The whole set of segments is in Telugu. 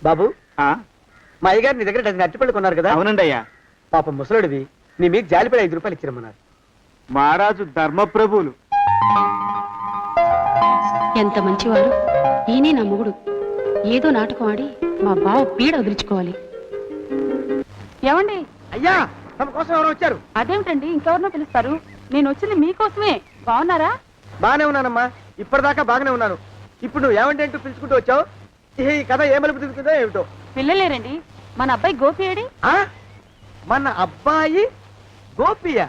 బాబు, మా అయ్యగారు నీ దగ్గర డజన్ అరటిపళ్ళు కొన్నారు కదా? అవునండి అయ్యా. పాపం ముసలుడివి, నీ మీకు జాలిపడి 5 రూపాయలు ఇచ్చిరమ్మన్నారు. మహారాజు ధర్మప్రభువులు. ఎంత మంచివారు. ఈయనే నా మొగుడు. ఏదో నాటకం ఆడి మా బావ పీడ వదిలించుకోవాలి. ఏమండి? అయ్యా, తమ కోసం ఎవరు వచ్చారు? అదేమిటండి, ఇంకెవరినో పిలుస్తారు? నేను వచ్చింది మీకోసమే. బాగున్నారా? బాగానే ఉన్నానమ్మా, ఇప్పటిదాకా బాగానే ఉన్నాను. ఇప్పుడు నువ్వు ఏమంటే అంటూ పిలుచుకుంటూ వచ్చావు. ఈ కథ ఏ మలుపు తిరుగుతుందో ఏమిటో. పిల్లలేరండి. మన అబ్బాయి గోపి ఏడి? మన అబ్బాయి గోపియ?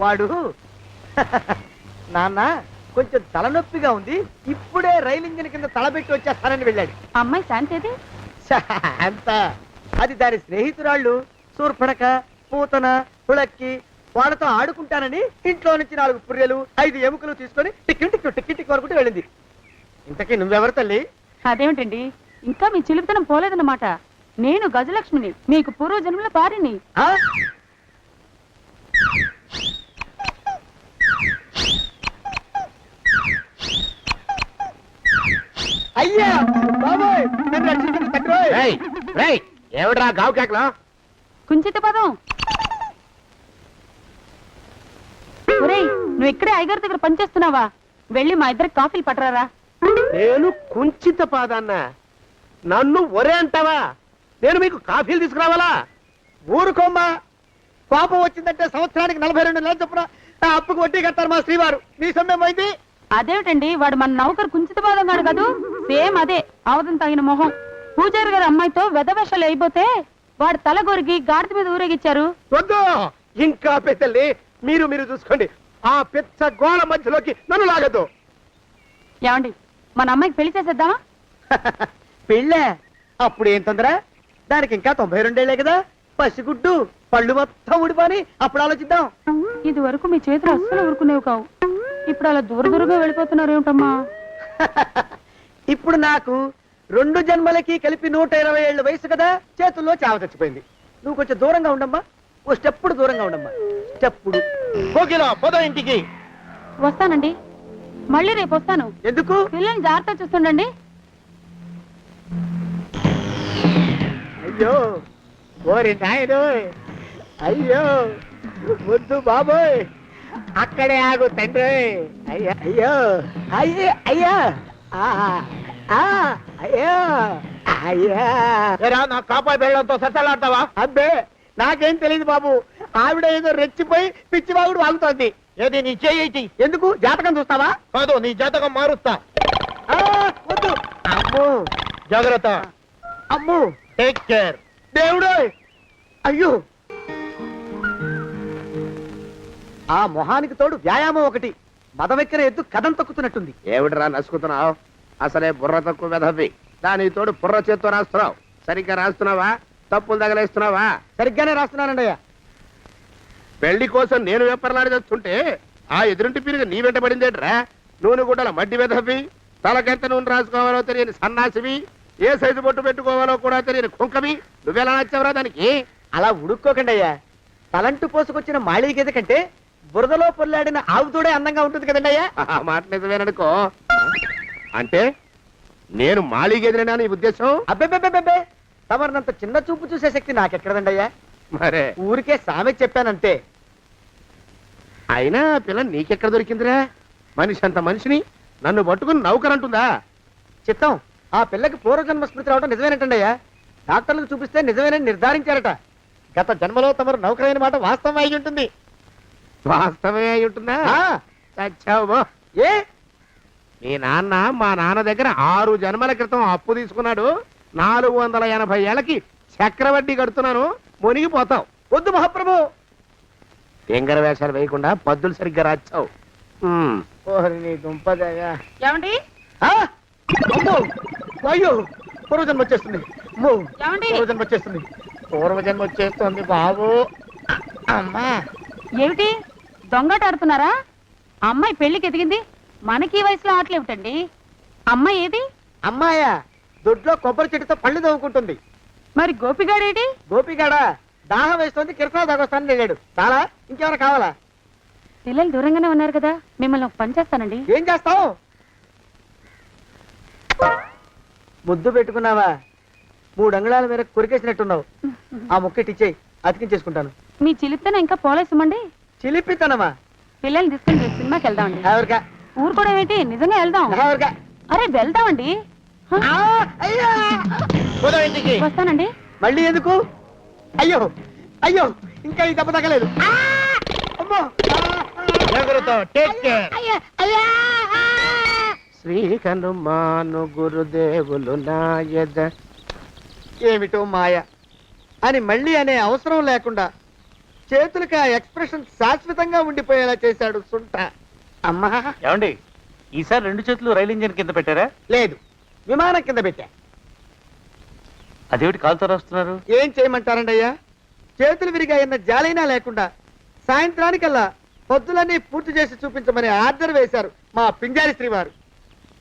వాడు నాన్న కొంచెం తలనొప్పిగా ఉంది, ఇప్పుడే రైలు ఇంజిన్ కింద తలబెట్టి వచ్చేస్తానని వెళ్ళాడు. అమ్మాయి శాంతేది? అంత అది దాని స్నేహితురాళ్ళు సూర్పడక, పూతన, పుళక్కి వాళ్ళతో ఆడుకుంటానని ఇంట్లో నుంచి 4 పుర్రెలు 5 ఎముకలు తీసుకొని టిక్కి టిక్కి టిక్కి టిక్కి వరకు వెళ్ళింది. ఇంతకీ నువ్వెవరు తల్లి? అదేమిటండి, ఇంకా మీ చిలుపుతనం పోలేదన్నమాట. నేను గజలక్ష్మిని, మీకు పూర్వజన్మల భార్యని. అయ్యా బాబోయ్, నన్ను రక్షించండి తండ్రోయ్. ఏమిట్రా గావు కేకలో? కుంచిత పదం. ఒరేయ్, నువ్వు ఇక్కడే అయ్యగారి దగ్గర పనిచేస్తున్నావా? వెళ్ళి మా ఇద్దరికి కాఫీలు పట్టరారా. నేను కుంచిత పాదాన్న, నన్ను ఒరే అంటావా? నేను మీకు కాఫీలు తీసుకురావాలా? ఊరుకోమ్మా, కోపం వచ్చిందంటే సంవత్సరానికి 42 నెలలు చొప్పున అప్పుకు వడ్డీ కట్టారు మా శ్రీవారు. నీ సొమ్మేం పోయింది? అదేమిటండి, వాడు మన నౌకరు కుంచిత పాదం గాడు కదూ. సేమ్ అదే, అవధం తగిన మొహం. పూజారి గారి అమ్మాయితో వెధవేషాలు అయిపోతే వాడు తల గొరిగి గాడిద మీద ఊరేగిచ్చారు. వద్దు, ఇంకా పెద్దల్ని మీరు చూసుకోండి. ఆ పెద్ద గోళ మధ్యలోకి నన్ను లాగద్దు. ఏమండి, మన అమ్మాయికి పెళ్లి చేసేద్దామా? పెళ్ళే? అప్పుడు ఏం తొందర? దానికి ఇంకా 92 ఏళ్లే కదా. పసిగుడ్డు పళ్ళు మొత్తం ఊడిపోని అప్పుడు ఆలోచిద్దాం. ఇది వరకు మీ చేతులు అస్సలు ఊరుకునేవి కావు. ఇప్పుడు అలా దూరంగా వెళ్ళిపోతున్నారు ఏమిటమ్మా? ఇప్పుడు నాకు 2 జన్మలకి కలిపి 120 ఏళ్ళ వయసు కదా, చేతుల్లో చావ చచ్చిపోయింది. నువ్వు కొంచెం దూరంగా ఉండమ్మా, ఓ స్టెప్పుడు దూరంగా ఉండమ్మా. స్టెప్పుడు పోదా ఇంటికి. వస్తానండి, మళ్ళీ రేపు వస్తాను. ఎందుకు? పిల్లల్ని జాగ్రత్త చూస్తుండండి. అయ్యో ఓరి నాయను, అయ్యో వద్దు బాబోయ్, అక్కడే ఆగు తండ్రి. అయ్యా అయ్యో అయ్యో అయ్యా అయ్యో అయ్యా. నా కాపాయి బెళ్ళంతో సత్తలాడతావా? అబ్బే, నాకేం తెలియదు బాబు. ఆవిడ ఏదో రెచ్చిపోయి పిచ్చివాగుడు వాగుతోంది. ఏది నీ చేయి? ఎందుకు? జాతకం చూస్తావా? కాదు, నీ జాతకం మారుస్తా. వద్దు. అమ్మో, జాగ్రత్త. అమ్మో, టేక్ కేర్. దేవుడు. అయ్యో, ఆ మొహానికి తోడు వ్యాయామం ఒకటి. మదవెక్కిన ఎద్దు కథం తొక్కుతున్నట్టుంది. ఏమిటిరా నసుకుతున్నావు? అసలే బుర్ర తక్కువ వెధవి. దాని తోడు బుర్ర చేత్తో రాస్తున్నావు. సరిగ్గా రాస్తున్నావా? తప్పులు తగలేస్తున్నావా? సరిగ్గానే రాస్తున్నానండి అయ్యా. పెళ్లి కోసం నేను వెప్పర్లాడి చేస్తుంటే ఆ ఎదురింటి పీరుగా నీ వెంట పడిందేట్రా? నూనె గుడ్డల మడ్డి వెధవి, తలకెంత నూనె రాసుకోవాలో తెలియని సన్నాసివి, ఏ సైజు బొట్టు పెట్టుకోవాలో కూడా తెలియని కుంకవి. నువ్వెలా నచ్చావురా దానికి? అలా ఉడుక్కోకండి అయ్యా. తలంటు పోసుకొచ్చిన మాళీ గేదె కంటే బురదలో పొల్లాడిన ఆవుతోడే అందంగా ఉంటుంది కదండి అయ్యా. ఆ మాట నిజమేననుకో. అంటే నేను మాళీగేదినా నీ ఉద్దేశం? అబ్బెబ్బెబ్బెబ్బే, తమరినంత చిన్న చూపు చూసే శక్తి నాకెక్కడదండి అయ్యా. మరే ఊరికే సామె చెప్పానంతే. అయినా పిల్ల నీకెక్కడ దొరికిందిరా? మనిషి అంత మనిషిని నన్ను పట్టుకుని నౌకరంటుందా? చిత్తం, ఆ పిల్లకి పూర్వజన్మ స్మృతి రావడం నిజమేనంటండి అయ్యా. డాక్టర్లకు చూపిస్తే నిజమేనని నిర్ధారించారట. గత జన్మలో తమరు నౌకరైన మాట వాస్తవం అయి ఉంటుంది. వాస్తవమే అయి ఉంటుందా? చచ్చావు. ఏ, మీ నాన్న మా నాన్న దగ్గర 6 జన్మల క్రితం అప్పు తీసుకున్నాడు. 480 ఏళ్ళకి చక్రవడ్డీ కడుతున్నాను. మునిగిపోతావు. వద్దు మహాప్రభు. ఎంగర వేషాలు వేయకుండా పద్దులు సరిగ్గా రాచావు. ఓహరి నీ దుంపదగా. ఏమండి? అమ్మో, అయ్యో, పూర్వజన్మ వచ్చేస్తుంది. ఏమండి? పూర్వజన్మ వచ్చేస్తుంది. పూర్వజన్మ వచ్చేస్తుంది బాబు. అమ్మా, ఏమిటి దొంగట ఆడుతున్నారా? అమ్మాయి పెళ్లికి ఎదిగింది, మనకి ఈ వయసులో ఆటలేమిటండి? అమ్మాయి ఏది? అమ్మాయా? దొడ్లో కొబ్బరి చెట్టుతో పళ్ళు తవ్వుకుంటుంది. మరి గోపిగాడేటి? గోపిగాడ దాహం వేస్తుంది, కిరసా దాగొస్తానని వెళ్ళాడు. చాలా ఇంకేమైనా కావాలా? పిల్లలు దూరంగానే ఉన్నారు కదా, మిమ్మల్ని ఒక పని చేస్తానండి. ఏం చేస్తావు? ముద్దు పెట్టుకున్నావా? 3 అంగుళాల మేర కొరికేసినట్టున్నావు. ఆ ముక్కటి ఇచ్చేయి, అతికించేసుకుంటాను. మీ చిలిపితేనే ఇంకా పోలేసమండి. చిలిపితనమా? పిల్లల్ని తీసుకుని రేపు సినిమాకి వెళ్దామండి. ఎవరికా? ఊరుకోవడం ఏంటి, నిజంగా వెళ్దాం. ఎవరికా? అరే వెళ్దామండి. హ, అయ్యా! పోదాం ఇంటికి. వస్తానండి. మళ్ళీ ఎందుకు? అయ్యో అయ్యో, ఇంకా ఈ దెబ్బ తగ్గలేదు. అమ్మో! శ్రీ హనుమాను గురుదేవులు నాయద. ఏమిటో మాయ అని మళ్ళీ అనే అవసరం లేకుండా చేతులకి ఆ ఎక్స్ప్రెషన్ శాశ్వతంగా ఉండిపోయేలా చేశాడు సుంట. అమ్మా! ఏమండి ఈసారి 2 చేతులు రైలు ఇంజిన్ కింద పెట్టారా? లేదు, విమానం కింద పెట్టా. అదేమిటి కాలుతో రాస్తున్నారు? ఏం చేయమంటారండి అయ్యా? చేతులు విరిగాయన్న జాలైనా లేకుండా సాయంత్రానికల్లా పొద్దులన్నీ పూర్తి చేసి చూపించమని ఆర్డర్ వేశారు మా పింజారి శ్రీ వారు.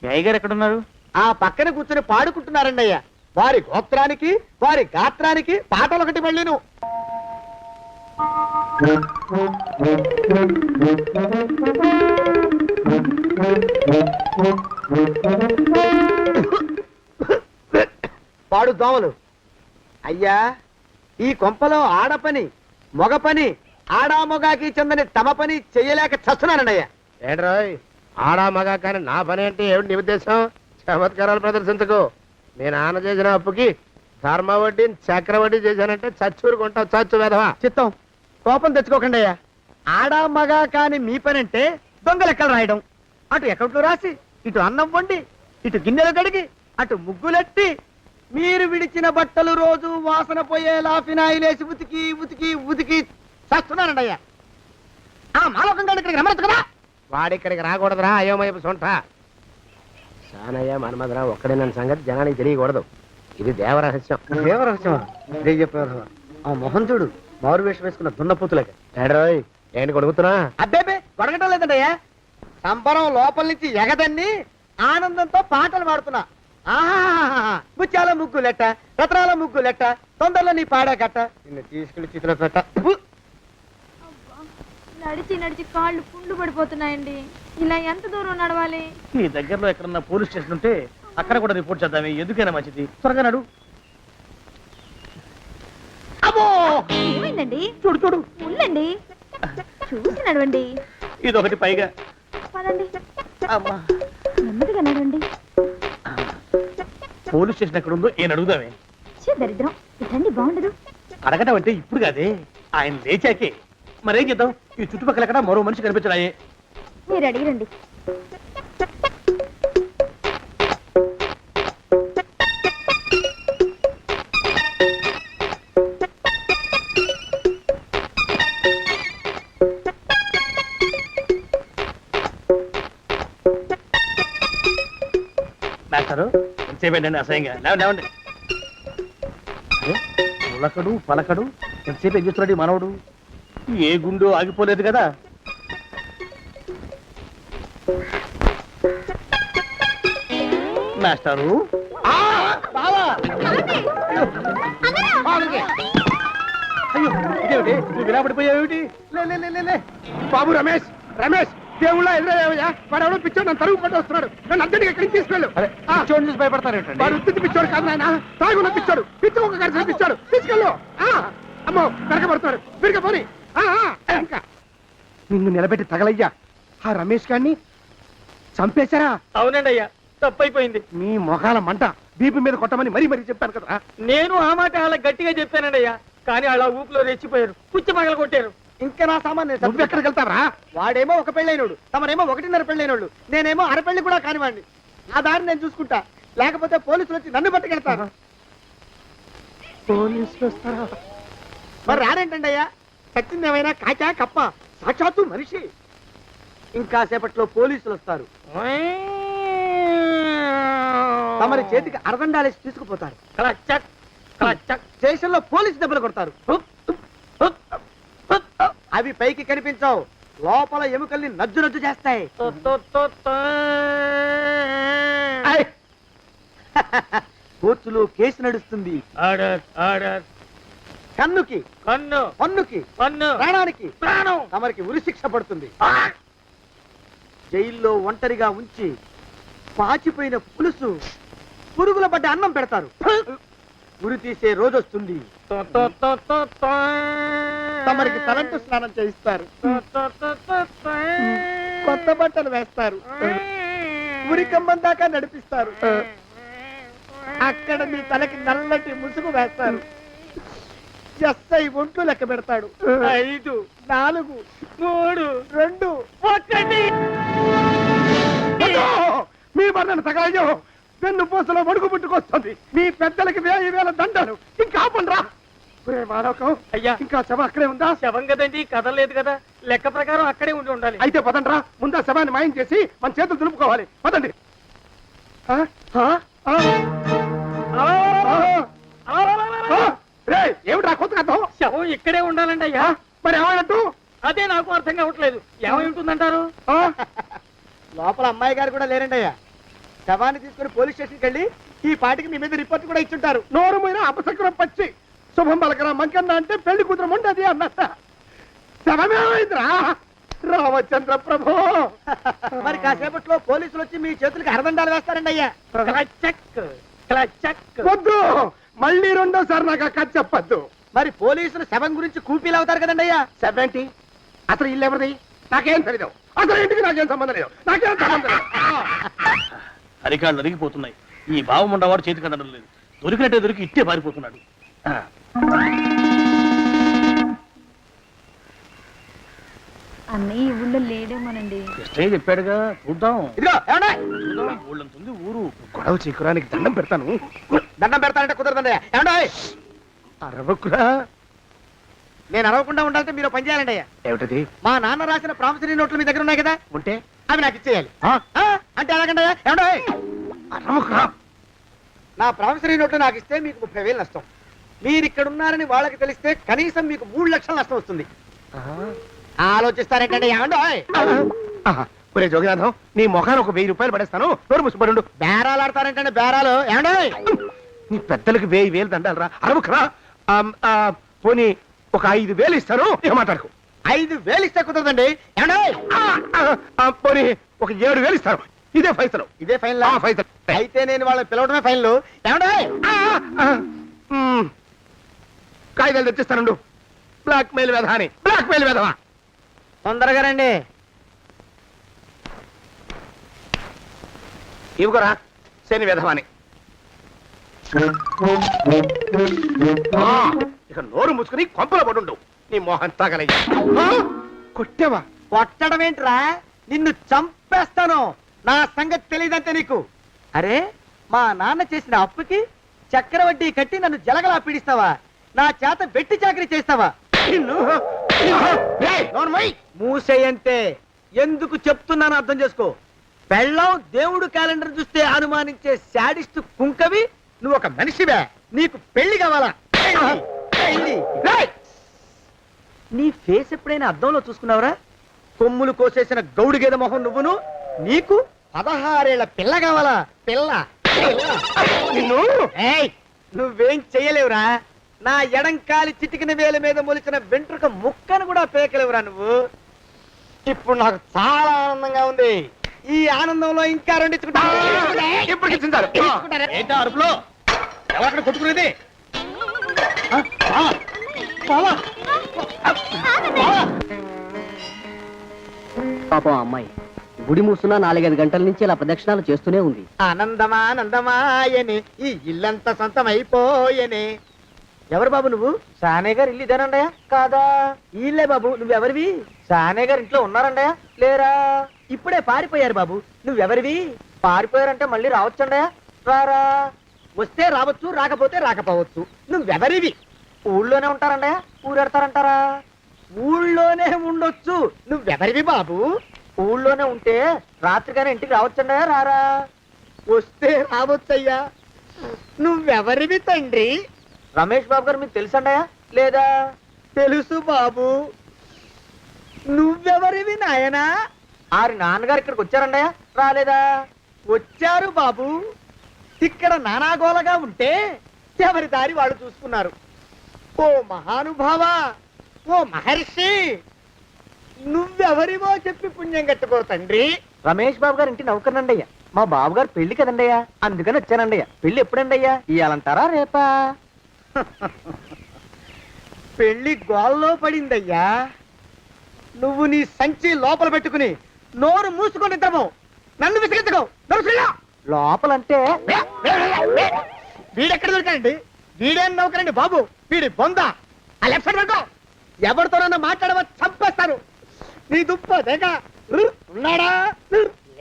మీ అయ్యగారు ఎక్కడున్నారు? ఆ పక్కన కూర్చుని పాడుకుంటున్నారండి అయ్యా. వారి గోత్రానికి వారి గాత్రానికి పాటలు ఒకటి మళ్ళీను. పాడు దోమలు. అయ్యా, ఈ కొంపలో ఆడపని మొగ పని ఆడా మొగాకి చెందని తమ పని చెయ్యలేక చస్తున్నానండయ్యా. ఏంట్రాయ్ ఆడా మగా కానీ నా పని అంటే ఏమిటి నీ ఉద్దేశం? చమత్కారాలు ప్రదర్శించకు. మీ నాన్న చేసిన అప్పుకి ధర్మ వడ్డీ చక్ర వడ్డీ చేశానంటే చచ్చూరుకుంటావు, చచ్చు వెధవా. చిత్తం, కోపం తెచ్చుకోకండి అయ్యా. ఆడా మగా కాని మీ పని అంటే దొంగ లెక్కలు రాయడం. అటు అకౌంట్లో రాసి, ఇటు అన్నం వండి, ఇటు గిన్నెలు కడిగి, అటు ముగ్గులెట్టి, మీరు విడిచిన బట్టలు రోజు వాసన పోయేలా ఫినాయిలేసి ఉతికి ఉతికి ఉతికి చేస్తున్నానండి అయ్యా. ఆ మాలోకం గారు ఇక్కడికి రమ్మచ్చు కదా. వాడిక్కడికి రాకూడదురా అయోమయపు సొంట. సానయ్య మన్మధరా ఒక్కడే నన్ను సంగతి జనానికి తెలియకూడదు. ఇది దేవరహస్యం. దేవరహస్యమా? చెప్పారు. ఆ మొహం చూడు, మారు వేషం వేసుకున్న దున్నపోతులకి. ఏడ్రోయ్ ఏంటి కొడుకుతున్నా? అబ్బేబే కొడగటం లేదండి అయ్యా. సంబరం లోపల నుంచి ఎగదన్ని ఆనందంతో పాటలు పాడుతున్నా. ఆహా, ముత్యాల ముగ్గులెట్ట, రత్నాల ముగ్గులెట్ట, తొందరలో నీ పాడా కట్ట, నిన్ను తీసుకెళ్లి చిత్ర పెట్ట. నడిచి నడిచి కాళ్ళు పుండ్లు పడిపోతున్నాయండి. ఇలా ఎంత దూరం నడవాలి? మీ దగ్గరలో ఎక్కడన్నా పోలీస్ స్టేషన్ ఉంటే అక్కడ కూడా రిపోర్ట్ చేద్దామే, ఎందుకైనా మంచిది. త్వరగా నడు. అమ్మో! ఏమైందండి? చూడు చూడు. ఉండండి, చూసి నడవండి. ఇదొకటి పైగా. పదండి, అమ్మా! నెమ్మదిగా నడవండి. పోలీస్ స్టేషన్ ఎక్కడ ఉందో ఏం అడుగుదామే. దరిద్రం, ఇటండి బాగుండదు. అడగటం అంటే ఇప్పుడు కాదే, ఆయన లేచాకే. మరేం చేద్దాం, ఈ చుట్టుపక్కల ఎక్కడ మరో మనిషి కనిపించడాయే. మీరు అడిగిరండి. మాస్టారు ఎంతసేపేంటండి అసహ్యంగా? లేవండి. అరే పులకడు పలకడు, ఎంతసేపు ఏం చేస్తున్నాడు ఈ మనవడు? ఏ గుండు ఆగిపోలేదు కదా. మాస్టారు అయ్యో ఇదేమిటి, నువ్వు ఇలా పడిపోయావేమిటి? లే. బాబు రమేష్, రమేష్ దేవుళ్ళ ఎదురయ్యా. వాడు ఎవడో పిచ్చోడు నన్ను తరుగు పట్టి వస్తున్నాడు. నన్ను అద్దెకి ఎక్కడికి తీసుకెళ్ళు. పిచ్చోడిని చూసి భయపడతారేంటండి? వాడు ఉత్తి పిచ్చోడు కాదు నాయన, తాగున్న పిచ్చాడు, పిచ్చుకోక కలిసిన పిచ్చాడు. తీసుకెళ్ళు. అమ్మో వెనకబడుతున్నాడు, విరిగా పోని. ఇంకా నిన్ను నిలబెట్టి తగలయ్యా. ఆ రమేష్ గారిని చంపేశారా? అవునండి అయ్యా, తప్పైపోయింది. నీ మొఖాల మంట బీపీ మీద కొట్టమని మరీ చెప్పాను కదా. నేను ఆ మాట అలా గట్టిగా చెప్పానండి అయ్యా, కానీ అలా ఊపిలో రెచ్చిపోయారు, పుచ్చి పగల కొట్టారు. ఇంకా నా సామాన్ నువ్వు ఎక్కడికి వెళ్తావరా? వాడేమో ఒక పెళ్ళైనోడు, తమరేమో 1.5 పెళ్ళైనోళ్ళు, నేనేమో అరపెళ్ళి కూడా కానివ్వండి. ఆ దారి నేను చూసుకుంటా, లేకపోతే పోలీసులు వచ్చి నన్ను పట్టుకెళ్తారు. పోలీసులు వస్తారా? మరి రారేంటండి అయ్యా, చచ్చింది ఏమైనా కాచా కప్ప, సాక్షాత్తు మనిషి. ఇంకా సేపట్లో పోలీసులు వస్తారు, తమరి చేతికి అరదండాలేసి తీసుకుపోతారు. స్టేషన్ లో పోలీసు దెబ్బలు కొడతారు, అవి పైకి కనిపించవు, లోపల ఎముకల్ని నజ్జు నజ్జు చేస్తాయి. కోర్టులో కేసు నడుస్తుంది. Order order. కన్నుకి కన్ను పన్నుకి పన్ను ప్రాణానికి ప్రాణం తమరికి ఉరిశిక్ష పడుతుంది. జైల్లో ఒంటరిగా ఉంచి పాచిపోయిన పులుసు పురుగుల పడ్డ అన్నం పెడతారు. ఉరి తీసే రోజు వస్తుంది. తమరికి తలంటు స్నానం చేయిస్తారు. కొత్త బట్టలు వేస్తారు. ఉరికంబం దాకా నడిపిస్తారు. అక్కడ మీ తలకి నల్లటి ముసుగు వేస్తారు. ఎస్ఐ ఒంట్లు లెక్క పెడతాడు. 5 4 3 2 1. మీ వర్ణన సగాయం వెన్ను పూసలో వడుగు పుట్టుకొస్తుంది. మీ పెద్దలకి 1000 దండాలు. ఇంకా ఆపండ్రా. మానవకం అయ్యా ఇంకా శవ అక్కడే ఉందా? శవం కదండి కదలేదు కదా, లెక్క ప్రకారం అక్కడే ఉండి ఉండాలి. అయితే పదండ్రా, ముందా శవాన్ని మాయం చేసి మన చేతులు దులుపుకోవాలి. పదండి. ఆ? ఆ? ఆ? ఏమిట్రా కొత్త కథ? శవం ఇక్కడే ఉండాలండి అయ్యా. మరి ఏమైనట్టు? అదే నాకు అర్థం కావట్లేదు. ఏమై ఉంటుందంటారు? లోపల అమ్మాయి గారు కూడా లేరండి అయ్యా. శవాన్ని తీసుకుని పోలీస్ స్టేషన్కి వెళ్ళి ఈ పాటికి మీ మీద రిపోర్ట్ కూడా ఇచ్చుంటారు. నోరు మీద అపశకునం పచ్చి శుభం పలకరా మంకన్న అంటే పెళ్లి కూతురు ఉండదు అన్నట్ట. శవమేమైందిరా రామచంద్ర ప్రభు. మరి కాసేపట్లో పోలీసులు వచ్చి మీ చేతులకి అరదండాలు వేస్తారండి అయ్యా. క్లచక్ క్లచక్. వద్దు, మళ్ళీ రెండోసారి నాకు కథ చెప్పద్దు. మరి పోలీసులు శవం గురించి కూపీలు అవుతారు కదండి అయ్యా. సెవెంటీ అసలు ఇల్లు ఎవరిది? నాకేం తెలియదు. అసలు ఇంటికి నాకేం సంబంధం లేదు. నాకేం సంబంధం లేదు. అరికాళ్ళు అరిగిపోతున్నాయి. ఈ భావం ఉండవాడు చేతికి అందడం లేదు. దొరికినట్టే దొరికి ఇట్టే పారిపోతున్నాడు. అన్నయ్య ఈ ఊళ్ళో లేడేమోనండి. కృష్ణయ్య చెప్పాడుగా, చూద్దాం. ఇదిగో ఏమండి, ఊళ్ళంతుంది ఊరు. గొడవ చీకురానికి దండం పెడతాను. దండం పెడతానంటే కుదరదండి అయ్యా. ఏమండి, అరవకురా. నేను అరవకుండా ఉండాలంటే మీరు పని చేయాలండి అయ్యా. ఏమిటది? మా నాన్న రాసిన ప్రామిసరీ నోట్లు మీ దగ్గర ఉన్నాయి కదా, ఉంటే అవి నాకు ఇచ్చేయాలి. అంటే ఎలాగండి అయ్యా? ఏమండి, అరవకురా. నా ప్రామిసరీ నోట్లు నాకు ఇస్తే మీకు 30,000 నష్టం. మీరు ఇక్కడ ఉన్నారని వాళ్ళకి తెలిస్తే కనీసం మీకు 3 లక్షల నష్టం వస్తుంది. ఆలోచిస్తారేంటండి? ఏమండి, ఒరే జోగినాథం, నీ మొఖాన్ని ఒక 1000 రూపాయలు పడేస్తాను. నోరు ముసుపడు. బేరాలు ఆడతారేంటండి? బేరాలు ఏమండి? నీ పెద్దలకు 1000 దండాలరా. అరవకురా. పోనీ ఒక 5,000 ఇస్తాను. ఏమాటాడుకో. 5,000 ఇస్తే కుదరదండి. ఏమండి, పోనీ ఒక 7,000 ఇస్తాను. ఇదే ఫైసలు. ఇదే ఫైన్. ఫైసలు. అయితే నేను వాళ్ళని పిలవడమే ఫైన్లు. ఏమండి, కాగితాలు తెచ్చిస్తానండు. బ్లాక్ మెయిల్ వెధవాని. బ్లాక్ మెయిల్ వెధవా. తొందరగా రండి. ఇవ్వరా శని వెధవాని. ఇక నోరు ముసుకుని కొంపల పడుండు. నీ మోహన్ తగలయ్యా. కొట్టావా? కొట్టడం ఏంట్రా? నిన్ను చంపేస్తాను. నా సంగతి తెలియదంటే నీకు. అరే, మా నాన్న చేసిన అప్పుకి చక్రవడ్డీ కట్టి నన్ను జలగలా పీడిస్తావా? నా చేత వెట్టి చాకరీ చేస్తావా? మూసేయంతే. ఎందుకు చెప్తున్నాను అర్థం చేసుకో. పెళ్ళం దేవుడు క్యాలెండర్ చూస్తే అనుమానించే శాడిస్ట్ కుంకవి నువ్వు ఒక మనిషివే. నీకు పెళ్లి కావాలా? పెళ్లి. నీ ఫేస్ ఎప్పుడైనా అద్దంలో చూసుకున్నావురా? కొమ్ములు కోసేసిన గౌడు గేదె మొహం నువ్వును. నీకు 16 ఏళ్ల పిల్ల కావాలా? పిల్ల. నువ్వేం చెయ్యలేవురా. నా ఎడంకాలి చిటికిన వేల మీద మొలిచిన వెంట్రుక ముక్కను కూడా పేకలేవురా నువ్వు. ఇప్పుడు నాకు చాలా ఆనందంగా ఉంది. ఈ ఆనందంలో ఇంకా 2 ఏంటా అరుపులో? ఎవరక్కడ కొట్టుకునేది? పాపం అమ్మాయి గుడి మూస్తున్నా 4-5 గంటల నుంచి ఇలా ప్రదక్షిణాలు చేస్తూనే ఉంది. ఆనందమానందమాయని ఈ ఇల్లంతా సొంతం అయిపోయని. ఎవరు బాబు నువ్వు? సానే గారు ఇల్లు ఇదేనండయా? కాదా? ఇల్లే బాబు. నువ్వెవరివి? సానే గారు ఇంట్లో ఉన్నారండయా? లేరా? ఇప్పుడే పారిపోయారు బాబు. నువ్వెవరివి? పారిపోయారంటే మళ్ళీ రావచ్చండయా? రారా. వస్తే రావచ్చు, రాకపోతే రాకపోవచ్చు. నువ్వెవరివి? ఊళ్ళోనే ఉంటారండయా? ఊరెడతారంటారా? ఊళ్ళోనే ఉండొచ్చు. నువ్వెవరివి బాబు? ఊళ్ళోనే ఉంటే రాత్రిగానే ఇంటికి రావచ్చండయా? రారా. వస్తే రావచ్చయ్యా. నువ్వెవరివి తండ్రి? రమేష్ బాబు గారు మీకు తెలుసండయా? లేదా? తెలుసు బాబు. నువ్వెవరివి నాయనా? ఆరి నాన్నగారు ఇక్కడికి వచ్చారండయా? రాలేదా? వచ్చారు బాబు. ఇక్కడ నానాగోలగా ఉంటే ఎవరి దారి వాళ్ళు చూసుకున్నారు. ఓ మహానుభావా, ఓ మహర్షి, నువ్వెవరివో చెప్పి పుణ్యం కట్టుకో తండ్రి. రమేష్ బాబు గారు ఇంటి నౌకర్నండయ్యా. మా బాబు గారు పెళ్లి కదండయ్యా, అందుకని వచ్చానండయ్యా. పెళ్లి ఎప్పుడండయ్యా? ఇయ్యాలంటారా రేపా? పెళ్లి గోల్లో పడిందయ్యా. నువ్వు నీ సంచి లోపల పెట్టుకుని నోరు మూసుకొని నిద్రపో. నన్ను విసిగించుకో. లోపలంటే వీడెక్కడ దొరికాడండి? వీడేం నౌకరండి బాబు, వీడి బొంద. ఆ లెఫ్ట్ సైడ్ పడుకో. ఎవరితోనన్నా మాట్లాడవా చంపేస్తాను. నీ దుప్ప దేక ఉన్నాడా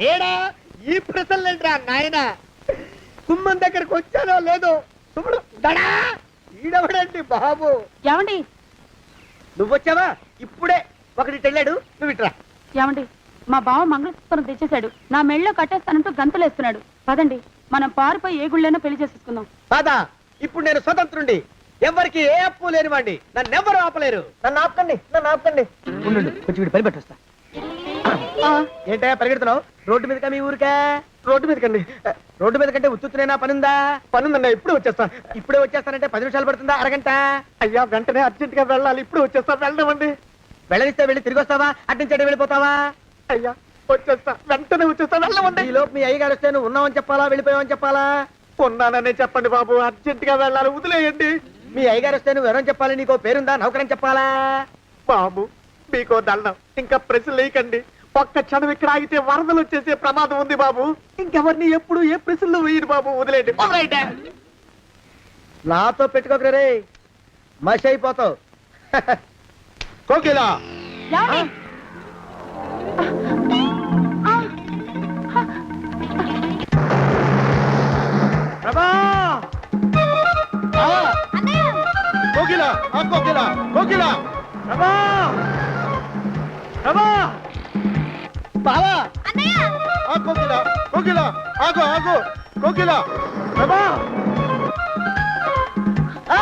లేడా? ఈ ప్రశ్నలేంట్రా నాయన. కుమ్మం దగ్గరకు వచ్చానో లేదో చూడు. ఈడవడండి బాబు. ఏమండి నువ్వు వచ్చావా? ఇప్పుడే ఒకటి వెళ్ళాడు, నువ్వు ఇట్రా. ఏమండి, మా బావ మంగళసూత్రం తెచ్చేశాడు. నా మెళ్ళో కట్టేస్తానంటూ గంతులేస్తున్నాడు. పదండి, మనం పారిపోయి ఏ గుళ్ళైనా పెళ్లి చేసేసుకుందాం. కాదా? ఇప్పుడు నేను స్వతంత్రుండి, ఎవరికి ఏ అప్పు లేని వాడిని. నన్ను ఎవరు ఆపలేరు. నన్ను ఆపకండి, నన్ను ఆపకండి. ఉండు, కొంచెం వీడి పని పెట్టొస్తా. ఏంటయ్యా పరిగెడుతున్నావు? రోడ్డు మీదకా మీ ఊరికా? రోడ్డు మీదకండి. రోడ్డు మీద కంటే ఉత్తునేనా పనుందా? పనుందన్నా, ఇప్పుడే వచ్చేస్తా. ఇప్పుడే వచ్చేస్తానంటే 10 నిమిషాలు పడుతుందా? అరగంట? అయ్యా వెంటనే అర్జెంట్ గా వెళ్ళాలి. ఇప్పుడు వచ్చేస్తా. వెళ్ళమండి. వెళ్ళనిస్తే వెళ్ళి తిరిగి వస్తావా? అడ్డించండి వెళ్ళిపోతావా? అయ్యా వచ్చేస్తా, వెంటనే వచ్చేస్తా. వెళ్ళమండి. ఈ లోపు మీ అయ్యగారు వస్తే నువ్వు ఉన్నావని చెప్పాలా, వెళ్ళిపోయావని చెప్పాలా? ఉన్నాననే చెప్పండి బాబు, అర్జెంట్ గా వెళ్ళాలి, వదిలేయండి. మీ అయ్యగారు వస్తే నువ్వు ఎవరని చెప్పాలి? నీకో పేరుందా? నౌకరని చెప్పాలా? బాబు మీకో దండం, ఇంకా ప్రశ్నలు వేయకండి. ఒక్క క్షణం ఇక్కడ ఆగితే వరదలు వచ్చేసే ప్రమాదం ఉంది బాబు. ఇంకెవరిని ఎప్పుడు ఏ ప్రశ్నలు వేయరు బాబు, వదిలేయండి. నాతో పెట్టుకోకరే, మషి అయిపోతావు. కోకిలా ఏమండి? ప్రభా! కోకిలా కోకిలా కోకిలా ప్రభా! ప్రభా! బావా! కోకిలా కోకిలా ఆగు ఆగు కోకిలా ప్రభా! ఆ!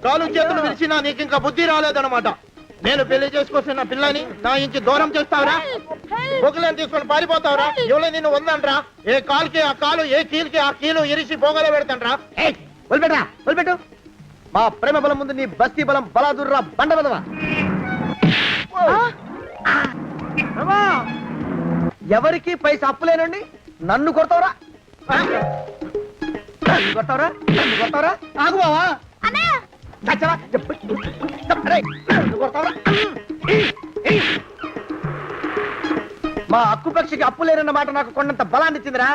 కాలు చేతులు విరిచినా నీకు ఇంకా బుద్ధి రాలేదన్నమాట. నేను పెళ్లి చేసుకొస్తున్న పిల్లని నా ఇంటి దూరం చేస్తావురా? బొగ్గులను తీసుకొని పారిపోతావురా? ఎవరో నిన్ను ఉందంట్రా? ఏ కాలుకి ఆ కాలు, ఏ కీలుకి ఆ కీలు ఇరిసి పోగల పెడతాంట్రా? వదిలిపెట్టరా, వదిలిపెట్టు. మా ప్రేమ బలం ముందు నీ బస్తీ బలం బలాదుర్రా బండ బలవా. ఎవరికి పైసా అప్పులేనండి నన్ను కొడతావురా? నన్ను కొడతావురా? నన్ను కొడతావురా? ఆగు బావా. చచ్చరా? అరేయ్, నన్ను కొడతావురా? మా అక్కు పక్షికి అప్పు లేరన్న మాట నాకు కొండంత బలాన్ని ఇచ్చిందిరా.